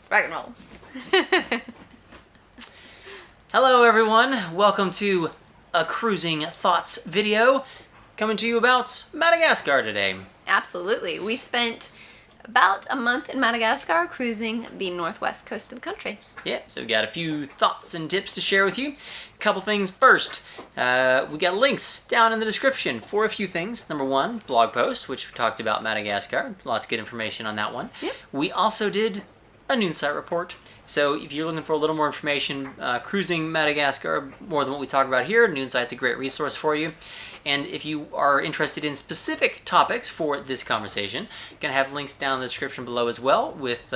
Let's rock and roll. Hello everyone, welcome to a Cruising Thoughts video, coming to you about Madagascar today. Absolutely. We spent about a month in Madagascar cruising the northwest coast of the country. Yeah, so we got a few thoughts and tips to share with you. A couple things first. We got links down in the description for a few things. Number one, blog post, which we talked about Madagascar. Lots of good information on that one. Yep. We also did a Noonsite report. So if you're looking for a little more information, cruising Madagascar, more than what we talk about here, Noonsite's a great resource for you. And if you are interested in specific topics for this conversation, I'm going to have links down in the description below as well with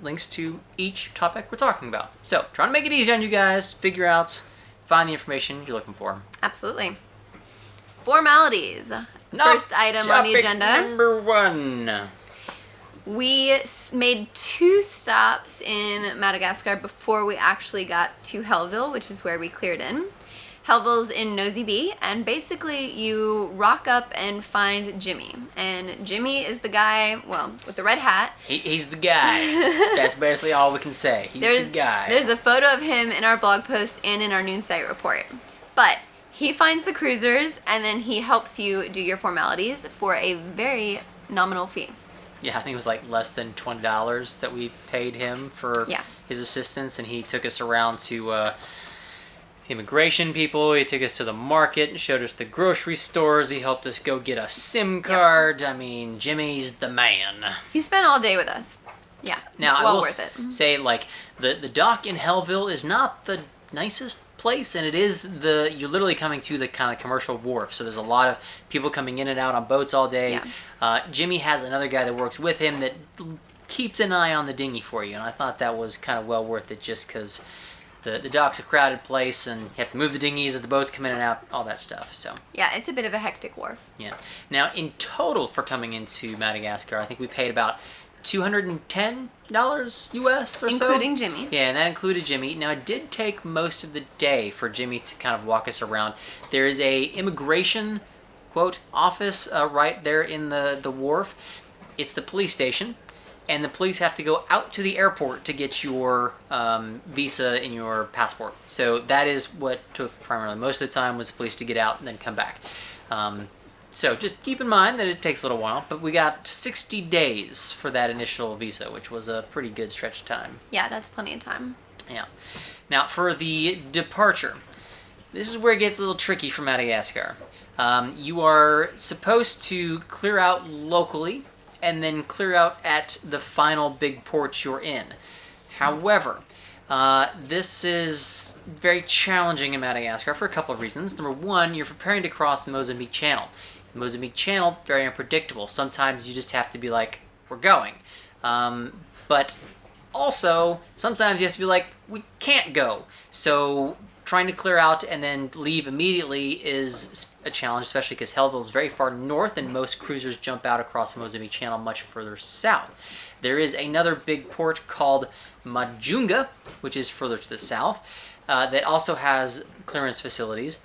links to each topic we're talking about. So trying to make it easy on you guys, find the information you're looking for. Absolutely. Formalities. First item on the agenda. Number one. We made 2 stops in Madagascar before we actually got to Hellville, which is where we cleared in. Hellville's in Nosy Be, and basically you rock up and find Jimmy. And Jimmy is the guy, well, with the red hat. He's the guy. That's basically all we can say. He's the guy. There's a photo of him in our blog post and in our Noonsite report. But he finds the cruisers, and then he helps you do your formalities for a very nominal fee. Yeah, I think it was like less than $20 that we paid him for his assistance, and he took us around to the immigration people. He took us to the market and showed us the grocery stores. He helped us go get a SIM card. Yep. I mean, Jimmy's the man. He spent all day with us. Yeah, now, well I will worth it. say, like, the dock in Hellville is not the nicest place, and it is you're literally coming to the kind of commercial wharf, so there's a lot of people coming in and out on boats all day. Jimmy has another guy that works with him that keeps an eye on the dinghy for you, and I thought that was kind of well worth it just because the dock's a crowded place and you have to move the dinghies as the boats come in and out, all that stuff. So yeah, it's a bit of a hectic wharf. Yeah. Now in total for coming into Madagascar, I think we paid about $210 US or so. Including Jimmy. Yeah, and that included Jimmy. Now, it did take most of the day for Jimmy to kind of walk us around. There is a immigration, quote, office right there in the wharf. It's the police station, and the police have to go out to the airport to get your visa and your passport. So that is what took primarily most of the time, was the police to get out and then come back. So just keep in mind that it takes a little while, but we got 60 days for that initial visa, which was a pretty good stretch of time. Yeah, that's plenty of time. Yeah. Now, for the departure, this is where it gets a little tricky for Madagascar. You are supposed to clear out locally and then clear out at the final big port you're in. However, this is very challenging in Madagascar for a couple of reasons. Number one, you're preparing to cross the Mozambique Channel. The Mozambique Channel, very unpredictable. Sometimes you just have to be like, we're going. But also, sometimes you have to be like, we can't go. So trying to clear out and then leave immediately is a challenge, especially because Hellville is very far north and most cruisers jump out across the Mozambique Channel much further south. There is another big port called Majunga, which is further to the south, that also has clearance facilities.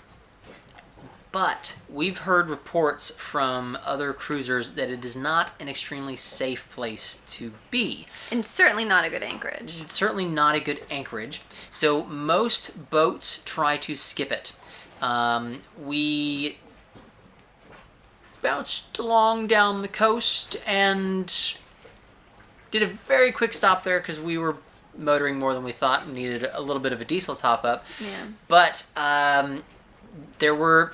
But we've heard reports from other cruisers that it is not an extremely safe place to be. And certainly not a good anchorage. It's certainly not a good anchorage. So most boats try to skip it. We bounced along down the coast and did a very quick stop there because we were motoring more than we thought and needed a little bit of a diesel top up. Yeah. But there were...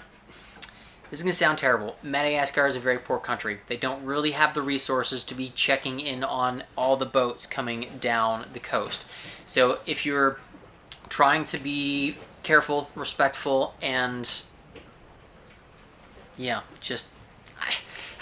This is going to sound terrible. Madagascar is a very poor country. They don't really have the resources to be checking in on all the boats coming down the coast. So if you're trying to be careful, respectful, and yeah, just...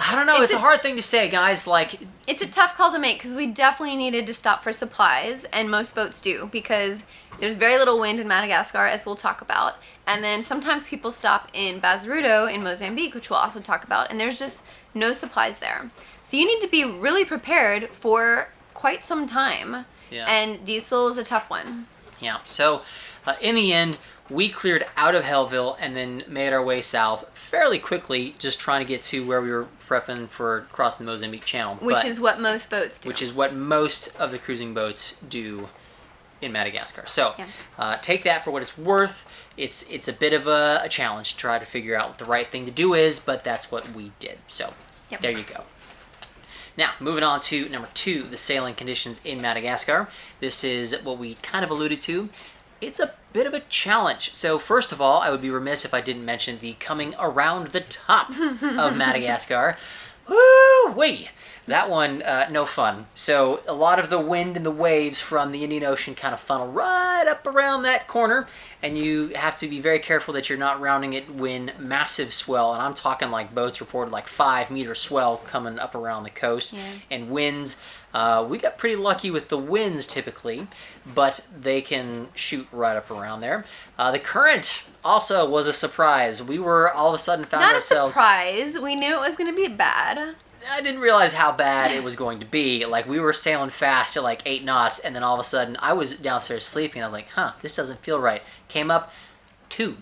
I don't know. It's a hard thing to say, guys. Like, it's a tough call to make because we definitely needed to stop for supplies, and most boats do because there's very little wind in Madagascar, as we'll talk about. And then sometimes people stop in Bazarudo in Mozambique, which we'll also talk about, and there's just no supplies there. So you need to be really prepared for quite some time. Yeah. And diesel is a tough one. Yeah. So in the end, we cleared out of Hellville and then made our way south fairly quickly, just trying to get to where we were prepping for crossing the Mozambique Channel. Which is what most boats do. Which is what most of the cruising boats do in Madagascar. So take that for what it's worth. It's a bit of a challenge to try to figure out what the right thing to do is, but that's what we did. So there you go. Now, moving on to number 2, the sailing conditions in Madagascar. This is what we kind of alluded to. It's a bit of a challenge. So first of all, I would be remiss if I didn't mention the coming around the top of Madagascar. Woo-wee! That one, no fun. So a lot of the wind and the waves from the Indian Ocean kind of funnel right up around that corner, and you have to be very careful that you're not rounding it when massive swell, and I'm talking like boats reported like 5-meter swell coming up around the coast, and winds. We got pretty lucky with the winds typically, but they can shoot right up around there. The current also was a surprise. We were all of a sudden found ourselves... Not a surprise. We knew it was going to be bad. I didn't realize how bad it was going to be. Like, we were sailing fast at like 8 knots, and then all of a sudden I was downstairs sleeping. I was like, this doesn't feel right. Came up 2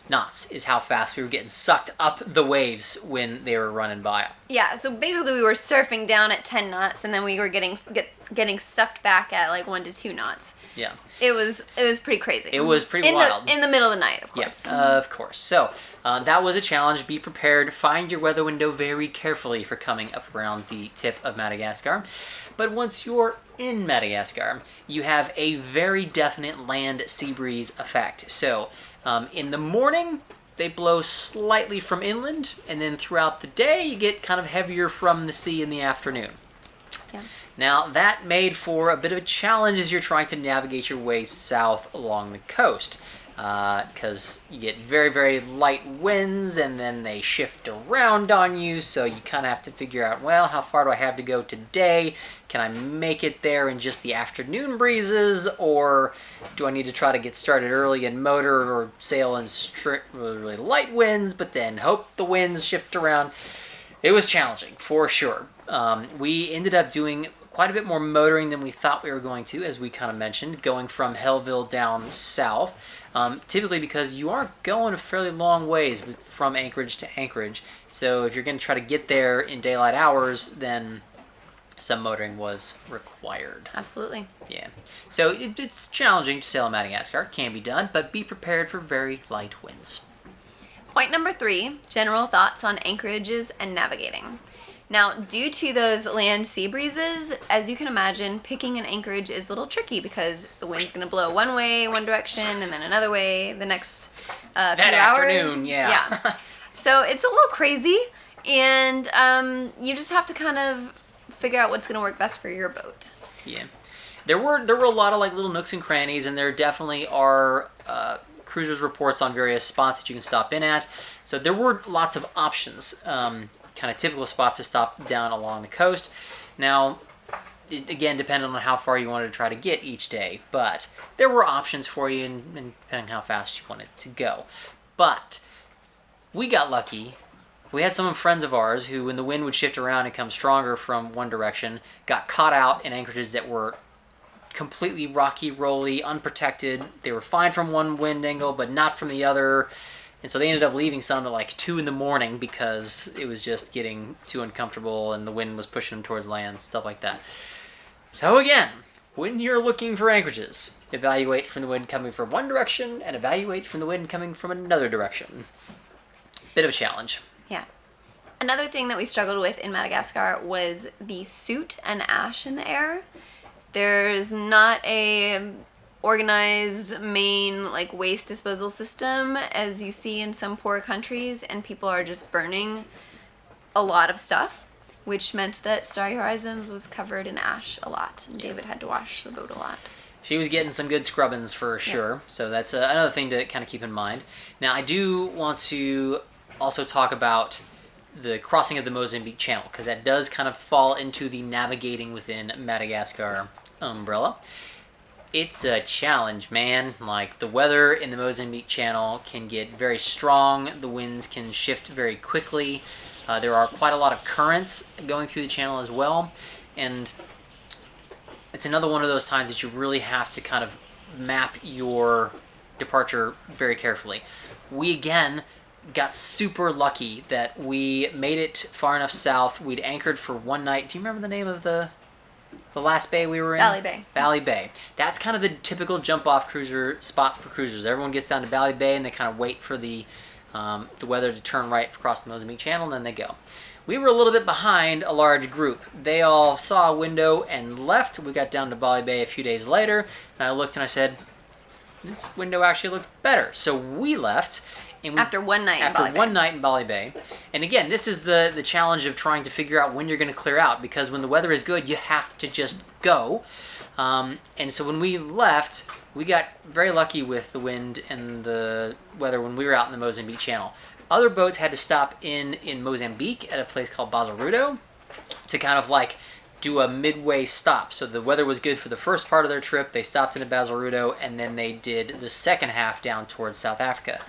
knots is how fast we were getting sucked up the waves when they were running by. Yeah, so basically we were surfing down at 10 knots, and then we were getting sucked back at like 1 to 2 knots. Yeah. It was pretty crazy. It was pretty wild. In the middle of the night, of course. Yeah, of course. So that was a challenge. Be prepared. Find your weather window very carefully for coming up around the tip of Madagascar. But once you're in Madagascar, you have a very definite land sea breeze effect. So in the morning, they blow slightly from inland, and then throughout the day, you get kind of heavier from the sea in the afternoon. Yeah. Now, that made for a bit of a challenge as you're trying to navigate your way south along the coast, because you get very, very light winds, and then they shift around on you, so you kind of have to figure out, well, how far do I have to go today? Can I make it there in just the afternoon breezes, or do I need to try to get started early and motor or sail in really light winds, but then hope the winds shift around? It was challenging, for sure. We ended up doing quite a bit more motoring than we thought we were going to, as we kind of mentioned, going from Hellville down south, typically because you are going a fairly long ways from anchorage to anchorage. So if you're going to try to get there in daylight hours, then some motoring was required. Absolutely. Yeah. So it's challenging to sail in Madagascar. It can be done, but be prepared for very light winds. Point number 3, general thoughts on anchorages and navigating. Now, due to those land sea breezes, as you can imagine, picking an anchorage is a little tricky because the wind's going to blow one way, one direction, and then another way the next few hours. Afternoon, yeah. So it's a little crazy, and you just have to kind of figure out what's going to work best for your boat. Yeah. There were a lot of like little nooks and crannies, and there definitely are cruisers reports on various spots that you can stop in at. So there were lots of options. Kind of typical spots to stop down along the coast. Now, it again depended on how far you wanted to try to get each day, but there were options for you, and depending on how fast you wanted to go. But we got lucky. We had some friends of ours who, when the wind would shift around and come stronger from one direction, got caught out in anchorages that were completely rocky, rolly, unprotected. They were fine from one wind angle, but not from the other. And so they ended up leaving some at like 2 in the morning because it was just getting too uncomfortable and the wind was pushing them towards land, stuff like that. So again, when you're looking for anchorages, evaluate from the wind coming from one direction and evaluate from the wind coming from another direction. Bit of a challenge. Yeah. Another thing that we struggled with in Madagascar was the soot and ash in the air. There's not a organized main like waste disposal system as you see in some poor countries, and people are just burning a lot of stuff, which meant that Starry Horizons was covered in ash a lot, and David had to wash the boat a lot. She was getting some good scrubbings for sure, so that's another thing to kind of keep in mind. Now, I do want to also talk about the crossing of the Mozambique Channel, because that does kind of fall into the navigating within Madagascar umbrella. It's a challenge, man. Like, the weather in the Mozambique Channel can get very strong. The winds can shift very quickly. There are quite a lot of currents going through the channel as well. And it's another one of those times that you really have to kind of map your departure very carefully. We again got super lucky that we made it far enough south. We'd anchored for one night. Do you remember the name of the last bay we were in? Valley Bay. Valley Bay. That's kind of the typical jump-off cruiser spot for cruisers. Everyone gets down to Valley Bay and they kind of wait for the weather to turn right across the Mozambique Channel, and then they go. We were a little bit behind a large group. They all saw a window and left. We got down to Valley Bay a few days later, and I looked and I said, this window actually looks better. So we left. And After one night in Valley Bay. And again, this is the challenge of trying to figure out when you're going to clear out, because when the weather is good, you have to just go. And so when we left, we got very lucky with the wind and the weather when we were out in the Mozambique Channel. Other boats had to stop in Mozambique at a place called Bazarudo to kind of like do a midway stop. So the weather was good for the first part of their trip. They stopped in Bazarudo, and then they did the second half down towards South Africa.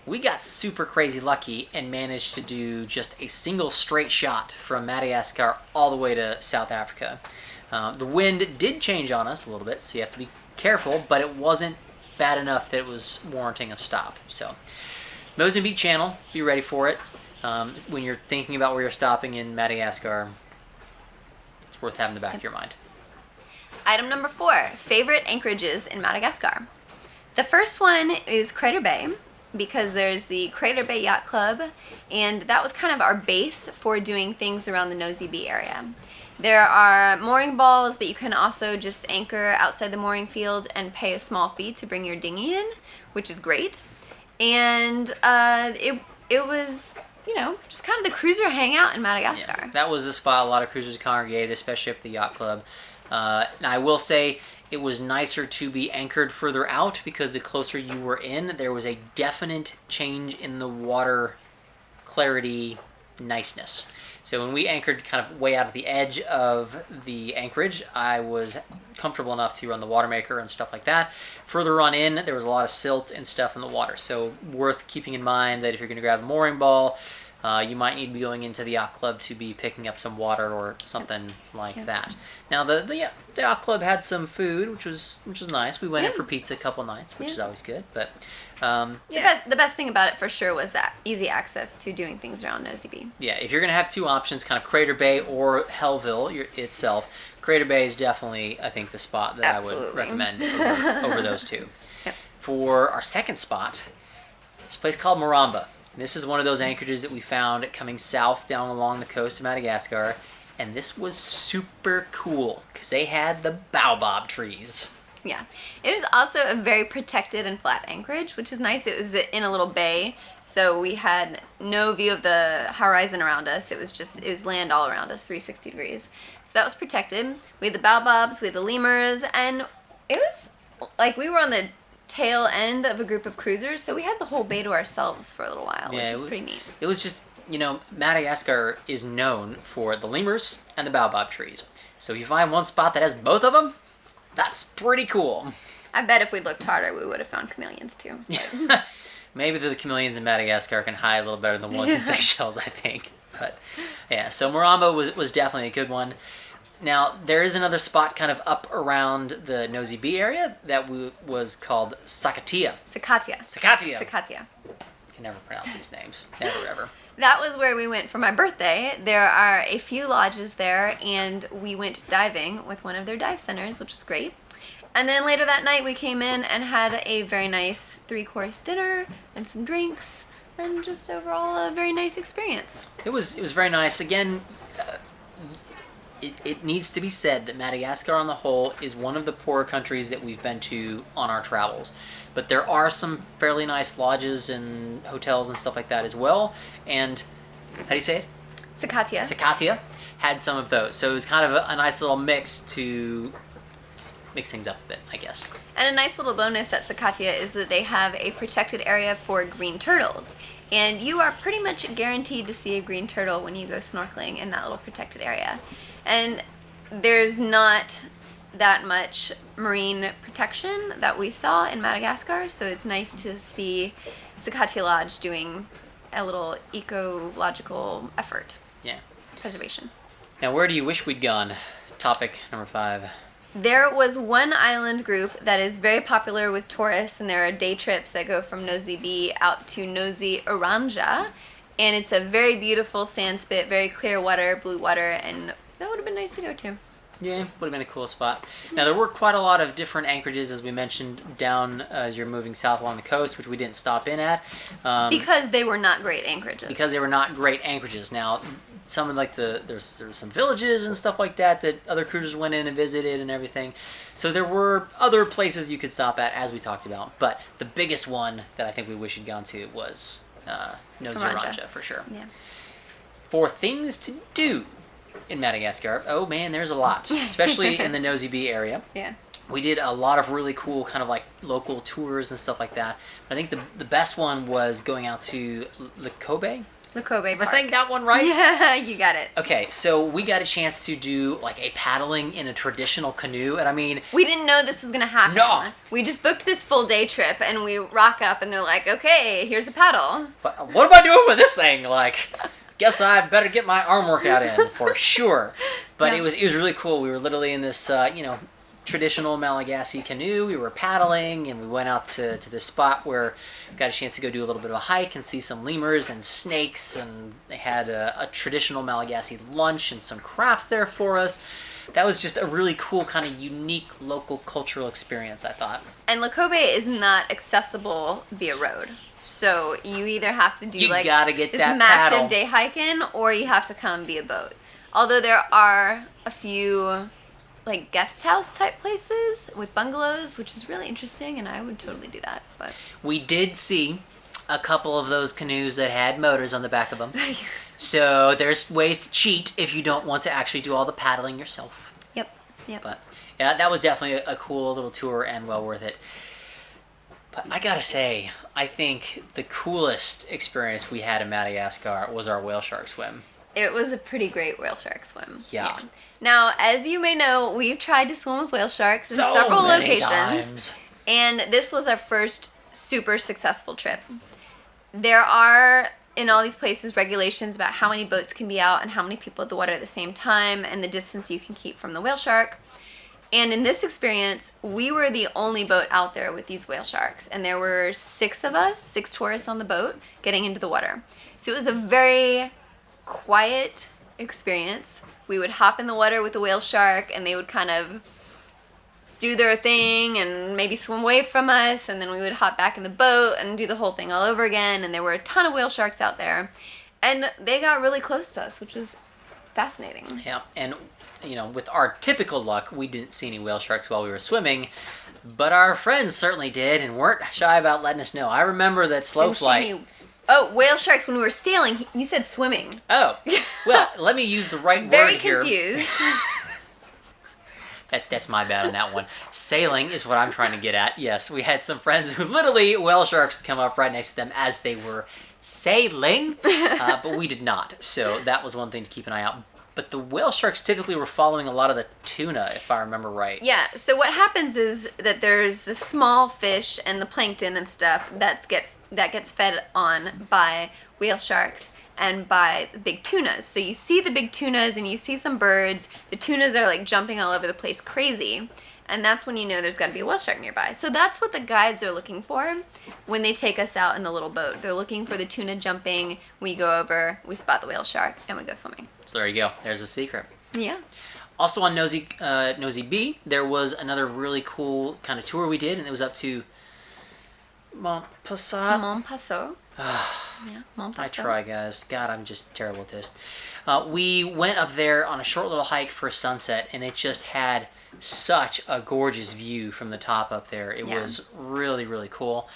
We got super crazy lucky and managed to do just a single straight shot from Madagascar all the way to South Africa. The wind did change on us a little bit, so you have to be careful, but it wasn't bad enough that it was warranting a stop. So Mozambique Channel, be ready for it. When you're thinking about where you're stopping in Madagascar, it's worth having in the back of your mind. Item number 4, favorite anchorages in Madagascar. The first one is Crater Bay, because there's the Crater Bay Yacht Club, and that was kind of our base for doing things around the Nosy Be area. There are mooring balls, but you can also just anchor outside the mooring field and pay a small fee to bring your dinghy in, which is great. And it was, just kind of the cruiser hangout in Madagascar. Yeah, that was a spot a lot of cruisers congregated, especially up the yacht club. Now I will say it was nicer to be anchored further out, because the closer you were in, there was a definite change in the water clarity niceness. So when we anchored kind of way out at the edge of the anchorage, I was comfortable enough to run the water maker and stuff like that. Further on in, there was a lot of silt and stuff in the water, so worth keeping in mind that if you're going to grab a mooring ball, you might need to be going into the yacht club to be picking up some water or something like that. Now the yacht club had some food, which was nice. We went in for pizza a couple nights, which is always good. But the best thing about it for sure was that easy access to doing things around Nosy Be. Yeah, if you're gonna have two options, kind of Crater Bay or Hellville itself, Crater Bay is definitely, I think, the spot that I would recommend over those two. Yep. For our second spot, there's a place called Maramba. This is one of those anchorages that we found coming south down along the coast of Madagascar, and this was super cool because they had the baobab trees. Yeah. It was also a very protected and flat anchorage, which is nice. It was in a little bay, so we had no view of the horizon around us. It was land all around us, 360 degrees. So that was protected. We had the baobabs, we had the lemurs, and it was like we were on the tail end of a group of cruisers, so we had the whole bay to ourselves for a little while, which is pretty neat. It was just, Madagascar is known for the lemurs and the baobab trees. So if you find one spot that has both of them, that's pretty cool. I bet if we'd looked harder, we would have found chameleons too. Maybe the chameleons in Madagascar can hide a little better than the ones in Seychelles, I think. But yeah, so Maramba was definitely a good one. Now, there is another spot kind of up around the Nosy Be area that was called Sakatia. Sakatia. I can never pronounce these names. Never, ever. That was where we went for my birthday. There are a few lodges there, and we went diving with one of their dive centers, which is great. And then later that night, we came in and had a very nice 3-course dinner and some drinks, and just overall a very nice experience. It was very nice. Again, it needs to be said that Madagascar on the whole is one of the poorer countries that we've been to on our travels. But there are some fairly nice lodges and hotels and stuff like that as well. And how do you say it? Sakatia. Sakatia had some of those. So it was kind of a nice little mix to mix things up a bit, I guess. And a nice little bonus at Sakatia is that they have a protected area for green turtles. And you are pretty much guaranteed to see a green turtle when you go snorkeling in that little protected area. And there's not that much marine protection that we saw in Madagascar, so it's nice to see Sakatia Lodge doing a little ecological effort. Yeah. Preservation. Now, where do you wish we'd gone? Topic number 5. There was one island group that is very popular with tourists, and there are day trips that go from Nosy Be out to Nosy Oranja. And it's a very beautiful sand spit, very clear water, blue water, and that would have been nice to go to. Yeah, would have been a cool spot. Now, there were quite a lot of different anchorages, as we mentioned, down as you're moving south along the coast, which we didn't stop in at. Because they were not great anchorages. Because they were not great anchorages. Now, some of like there's some villages and stuff like that other cruisers went in and visited and everything. So there were other places you could stop at, as we talked about. But the biggest one that I think we wish you'd gone to was Nosy Oranja, for sure. Yeah. For things to do in Madagascar, oh man, there's a lot, especially in the Nosy Be area. Yeah. We did a lot of really cool kind of like local tours and stuff like that. But I think the best one was going out to Lekobe. Lekobe Am I saying that one right? Yeah, you got it. Okay, so we got a chance to do like a paddling in a traditional canoe, and I mean... We didn't know this was going to happen. No! We just booked this full day trip, and we rock up, and they're like, okay, here's a paddle. But what am I doing with this thing? Like, guess I better get my arm workout in for sure. But Yeah. it was really cool. We were literally in this, traditional Malagasy canoe. We were paddling, and we went out to this spot where we got a chance to go do a little bit of a hike and see some lemurs and snakes, and they had a traditional Malagasy lunch and some crafts there for us. That was just a really cool kind of unique local cultural experience, I thought. And Lekobe is not accessible via road. So you either have to do You gotta get this that massive paddle. day hiking, or you have to come via boat. Although there are a few like guest house type places with bungalows, which is really interesting, and I would totally do that. But We did see a couple of those canoes that had motors on the back of them. So there's ways to cheat if you don't want to actually do all the paddling yourself. Yep. But yeah, that was definitely a cool little tour and well worth it. But I gotta say, I think the coolest experience we had in Madagascar was our whale shark swim. It was a pretty great whale shark swim. Yeah. Now, as you may know, we've tried to swim with whale sharks in So several many locations. times. And this was our first super successful trip. There are, in all these places, regulations about how many boats can be out and how many people at the water at the same time and the distance you can keep from the whale shark. And in this experience, we were the only boat out there with these whale sharks. And there were 6 of us, 6 tourists on the boat, getting into the water. So it was a very quiet experience. We would hop in the water with the whale shark, and they would kind of do their thing and maybe swim away from us, and then we would hop back in the boat and do the whole thing all over again. And there were a ton of whale sharks out there, and they got really close to us, which was fascinating. Yeah, and with our typical luck, we didn't see any whale sharks while we were swimming, but our friends certainly did and weren't shy about letting us know. I remember that slow Didn't see flight. any- Oh, whale sharks when we were sailing. You said swimming. Oh, well, let me use the right Very word here. confused. That's my bad on that one. Sailing is what I'm trying to get at. Yes, we had some friends who literally whale sharks come up right next to them as they were sailing, but we did not. So that was one thing to keep an eye out. But the whale sharks typically were following a lot of the tuna, if I remember right. Yeah, so what happens is that there's the small fish and the plankton and stuff that gets fed on by whale sharks and by the big tunas. So you see the big tunas and you see some birds. The tunas are like jumping all over the place crazy. And that's when you know there's got to be a whale shark nearby. So that's what the guides are looking for when they take us out in the little boat. They're looking for the tuna jumping. We go over, we spot the whale shark, and we go swimming. So there you go. There's a secret. Yeah. Also on Nosy Be, there was another really cool kind of tour we did, and it was up to Montpassat. Montpassat. Yeah, Montpassat. I try, guys. God, I'm just terrible at this. We went up there on a short little hike for sunset, and it just had such a gorgeous view from the top up there. It was really, really cool.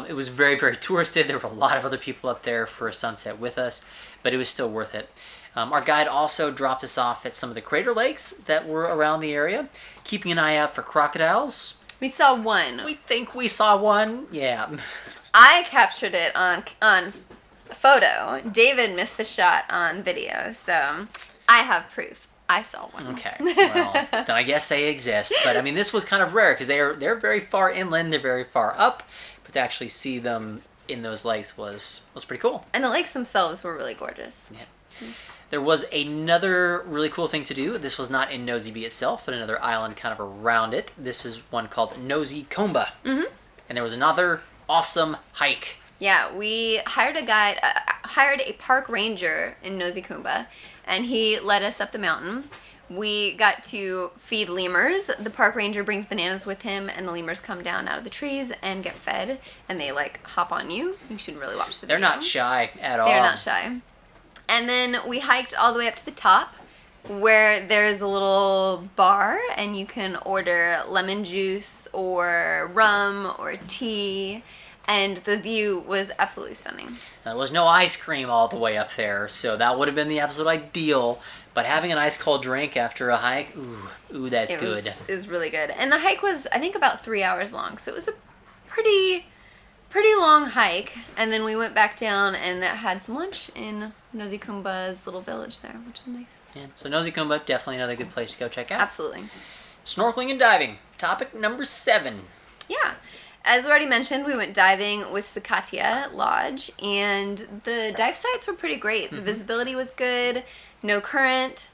It was very, very touristed. There were a lot of other people up there for a sunset with us, but it was still worth it. Our guide also dropped us off at some of the crater lakes that were around the area, keeping an eye out for crocodiles. We saw one. We think we saw one. Yeah. I captured it on photo. David missed the shot on video, so I have proof. I saw one. Okay, well, then I guess they exist. But I mean, this was kind of rare because they're very far inland, they're very far up, but to actually see them in those lakes was pretty cool. And the lakes themselves were really gorgeous. Yeah. There was another really cool thing to do. This was not in Nosy Be itself, but another island kind of around it. This is one called Nosy Comba. Mm-hmm. And there was another awesome hike. Yeah, we hired a park ranger in Nosy Comba, and he led us up the mountain. We got to feed lemurs. The park ranger brings bananas with him, and the lemurs come down out of the trees and get fed, and they like hop on you. You should really watch the video. They're not shy at all. They're not shy. And then we hiked all the way up to the top where there's a little bar and you can order lemon juice or rum or tea, and the view was absolutely stunning. There was no ice cream all the way up there, so that would have been the absolute ideal. But having an ice cold drink after a hike, ooh, that's good. It was really good. And the hike was, I think, about 3 hours long, so it was a pretty long hike. And then we went back down and had some lunch in Nosy Comba's little village there, which is nice. Yeah, so Nosy Comba, definitely another good place to go check out. Absolutely. Snorkeling and diving, topic number 7. Yeah. As we already mentioned, we went diving with Sakatia Lodge, and the dive sites were pretty great. The visibility was good, no current.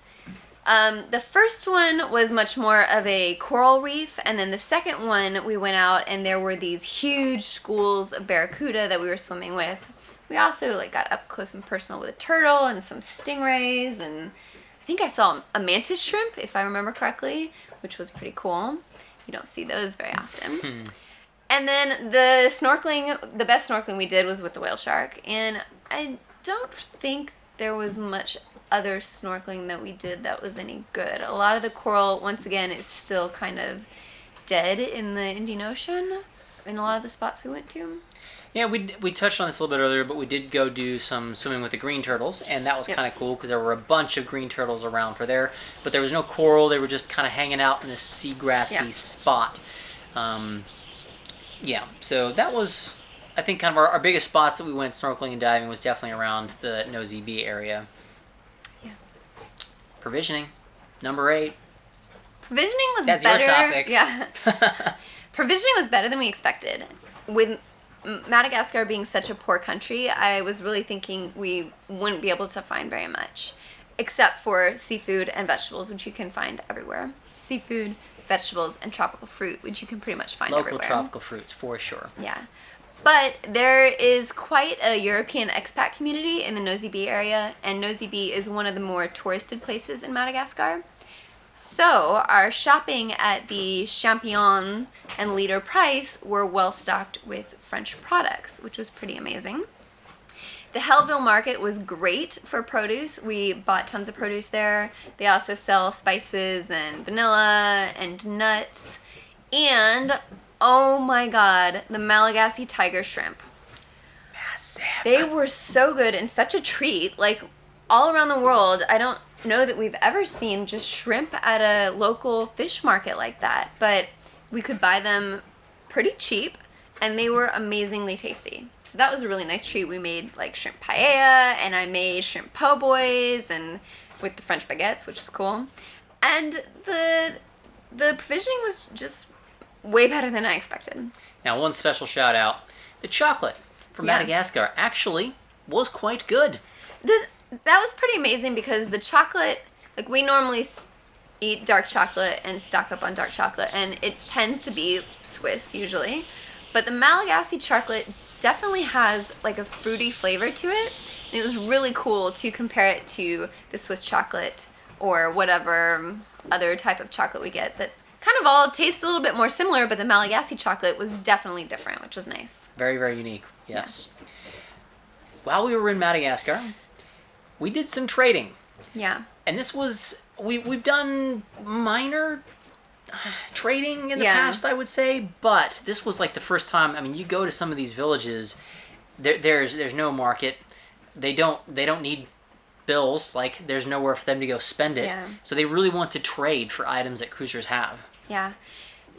The first one was much more of a coral reef, and then the second one, we went out and there were these huge schools of barracuda that we were swimming with. We also got up close and personal with a turtle and some stingrays, and I think I saw a mantis shrimp, if I remember correctly, which was pretty cool. You don't see those very often. And then the best snorkeling we did was with the whale shark, and I don't think there was much other snorkeling that we did that was any good. A lot of the coral, once again, is still kind of dead in the Indian Ocean in a lot of the spots we went to. Yeah, we touched on this a little bit earlier, but we did go do some swimming with the green turtles, and that was kind of cool because there were a bunch of green turtles around for there, but there was no coral. They were just kind of hanging out in a seagrassy spot. So that was, I think, kind of our biggest spots that we went snorkeling and diving was definitely around the Nosy Be area. Yeah. Provisioning, number 8. Provisioning was better. That's your topic. Yeah. Provisioning was better than we expected. With Madagascar being such a poor country, I was really thinking we wouldn't be able to find very much, except for seafood and vegetables, which you can find everywhere. Seafood, vegetables, and tropical fruit, which you can pretty much find everywhere. Local tropical fruits, for sure. Yeah. But there is quite a European expat community in the Nosy Be area, and Nosy Be is one of the more touristed places in Madagascar. So our shopping at the Champion and Leader Price were well stocked with French products, which was pretty amazing. The Hellville market was great for produce. We bought tons of produce there. They also sell spices and vanilla and nuts. And, oh my god, the Malagasy tiger shrimp. Massive. They were so good and such a treat. All around the world, I don't know that we've ever seen just shrimp at a local fish market like that. But we could buy them pretty cheap, and they were amazingly tasty. So that was a really nice treat. We made shrimp paella, and I made shrimp po' boys and with the French baguettes, which was cool. And the provisioning was just way better than I expected. Now, one special shout out. The chocolate from Madagascar actually was quite good. That was pretty amazing because the chocolate, we normally eat dark chocolate and stock up on dark chocolate, and it tends to be Swiss usually. But the Malagasy chocolate definitely has a fruity flavor to it. And it was really cool to compare it to the Swiss chocolate or whatever other type of chocolate we get that kind of all tastes a little bit more similar, but the Malagasy chocolate was definitely different, which was nice. Very, very unique, yes. Yeah. While we were in Madagascar, we did some trading. Yeah. And this was, we've done minor trading in the past, I would say, but this was the first time. You go to some of these villages, there's no market. They don't need bills. There's nowhere for them to go spend it. Yeah. So they really want to trade for items that cruisers have. Yeah.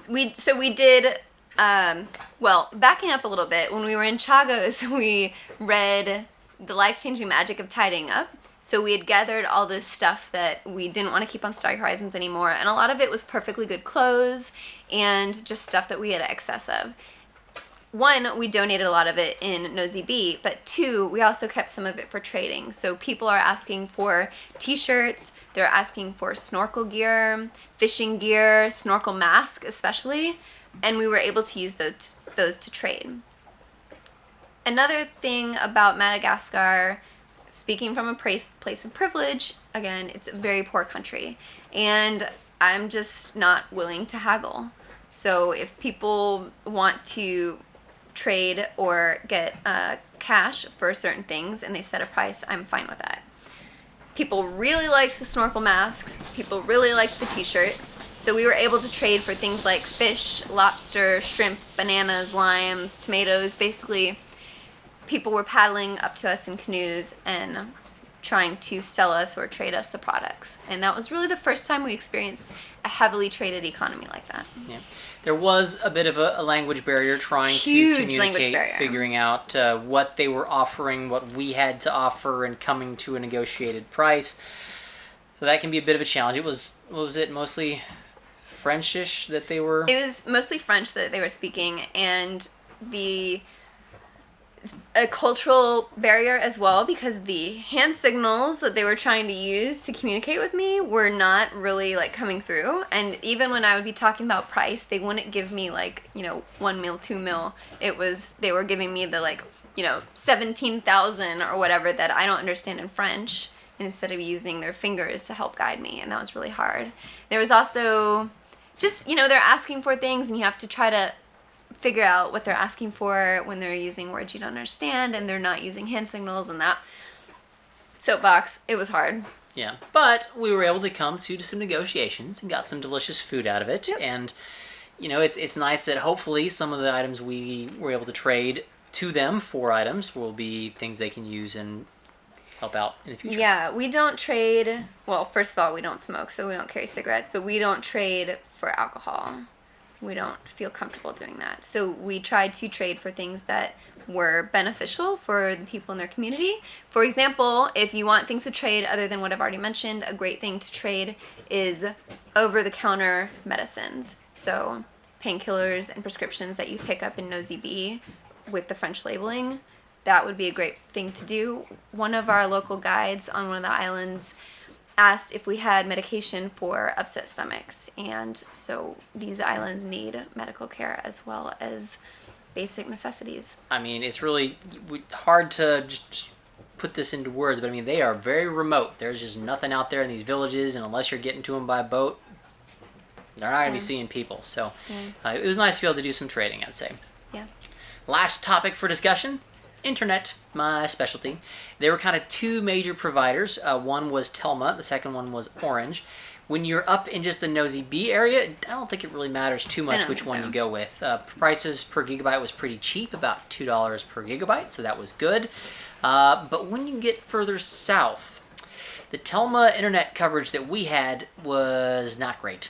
We did, backing up a little bit, when we were in Chagos, we read The Life-Changing Magic of Tidying Up. So we had gathered all this stuff that we didn't want to keep on Starry Horizons anymore, and a lot of it was perfectly good clothes and just stuff that we had excess of. one, we donated a lot of it in Nosy B, but two, we also kept some of it for trading. So people are asking for t-shirts, they're asking for snorkel gear, fishing gear, snorkel mask especially, and we were able to use those to trade. Another thing about Madagascar, speaking from a place of privilege, again, it's a very poor country, and I'm just not willing to haggle. So if people want to trade or get cash for certain things and they set a price, I'm fine with that. People really liked the snorkel masks. People really liked the t-shirts. So we were able to trade for things like fish, lobster, shrimp, bananas, limes, tomatoes. Basically, people were paddling up to us in canoes and trying to sell us or trade us the products. And that was really the first time we experienced a heavily traded economy like that. Yeah. There was a bit of a language barrier trying Huge to communicate, figuring out what they were offering, what we had to offer, and coming to a negotiated price. So that can be a bit of a challenge. It was, what was it, mostly Frenchish that they were? It was mostly French that they were speaking, and a cultural barrier as well, because the hand signals that they were trying to use to communicate with me were not really like coming through. And even when I would be talking about price, they wouldn't give me like, 1 mil, 2 mil. They were giving me the 17,000 or whatever that I don't understand in French, instead of using their fingers to help guide me, and that was really hard. There was also just, they're asking for things and you have to try to figure out what they're asking for when they're using words you don't understand and they're not using hand signals, and that soapbox, it was hard. Yeah, but we were able to come to some negotiations and got some delicious food out of it. Yep. And, it's nice that hopefully some of the items we were able to trade to them, 4 items, will be things they can use and help out in the future. Yeah, we don't trade, well, first of all, we don't smoke, so we don't carry cigarettes, but we don't trade for alcohol. We don't feel comfortable doing that. So we tried to trade for things that were beneficial for the people in their community. For example, if you want things to trade other than what I've already mentioned, a great thing to trade is over-the-counter medicines. So painkillers and prescriptions that you pick up in Nosy B with the French labeling, that would be a great thing to do. One of our local guides on one of the islands asked if we had medication for upset stomachs, and so these islands need medical care as well as basic necessities. I mean, it's really hard to just put this into words, but I mean, they are very remote. There's just nothing out there in these villages, and unless you're getting to them by boat, they're not going to be seeing people. So it was nice to be able to do some trading, I'd say. Yeah. Last topic for discussion. Internet, my specialty. There were kind of 2 major providers. One was Telma, the second one was Orange. When you're up in just the Nosy B area, I don't think it really matters too much which one you go with. Prices per gigabyte was pretty cheap, about $2 per gigabyte, so that was good. But when you get further south, the Telma internet coverage that we had was not great.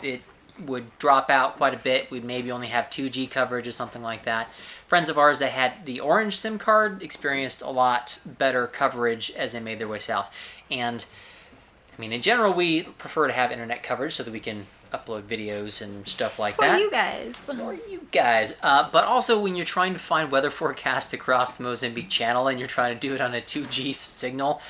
It would drop out quite a bit. We'd maybe only have 2G coverage or something like that. Friends of ours that had the Orange SIM card experienced a lot better coverage as they made their way south. And, I mean, in general, we prefer to have internet coverage so that we can upload videos and stuff like that. For you guys. But also when you're trying to find weather forecasts across the Mozambique Channel and you're trying to do it on a 2G signal,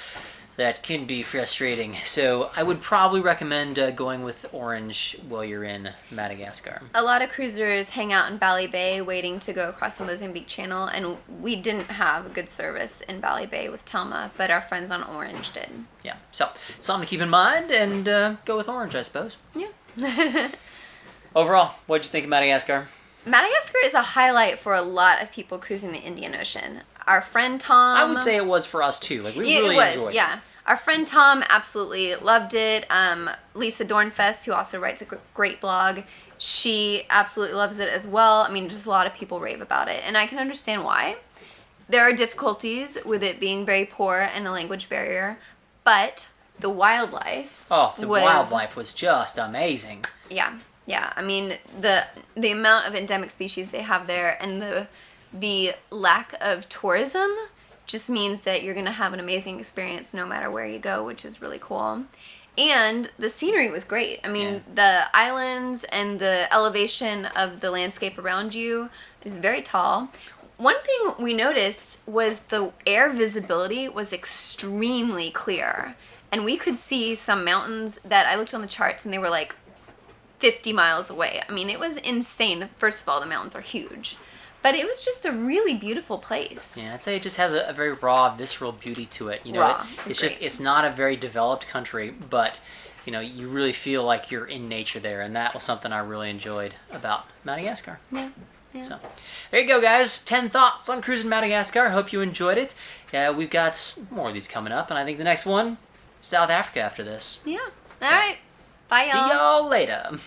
that can be frustrating. So I would probably recommend going with Orange while you're in Madagascar. A lot of cruisers hang out in Bali Bay waiting to go across the Mozambique Channel, and we didn't have good service in Bali Bay with Telma, but our friends on Orange did. Yeah, so something to keep in mind, and go with Orange, I suppose. Yeah. Overall, what'd you think of Madagascar? Madagascar is a highlight for a lot of people cruising the Indian Ocean. Our friend Tom... I would say it was for us too. Like, we really enjoyed it. Yeah. Our friend Tom absolutely loved it. Lisa Dornfest, who also writes a great blog, she absolutely loves it as well. I mean, just a lot of people rave about it, and I can understand why. There are difficulties with it being very poor and a language barrier, but the wildlife wildlife was just amazing. Yeah. Yeah, I mean, the amount of endemic species they have there and the lack of tourism just means that you're going to have an amazing experience no matter where you go, which is really cool. And the scenery was great. I mean, Yeah. the islands and the elevation of the landscape around you is very tall. One thing we noticed was the air visibility was extremely clear. And we could see some mountains that I looked on the charts and they were like 50 miles away. I mean, it was insane. First of all, the mountains are huge. But it was just a really beautiful place. Yeah, I'd say it just has a very raw, visceral beauty to it. You know, Raw. it's Great. just it's not a very developed country, but you know, you really feel like you're in nature there, and that was something I really enjoyed about Madagascar. Yeah. Yeah. So, there you go, guys. 10 thoughts on cruising Madagascar. Hope you enjoyed it. We've got more of these coming up, and I think the next one, South Africa after this. Yeah. All right. Bye, y'all. See y'all later.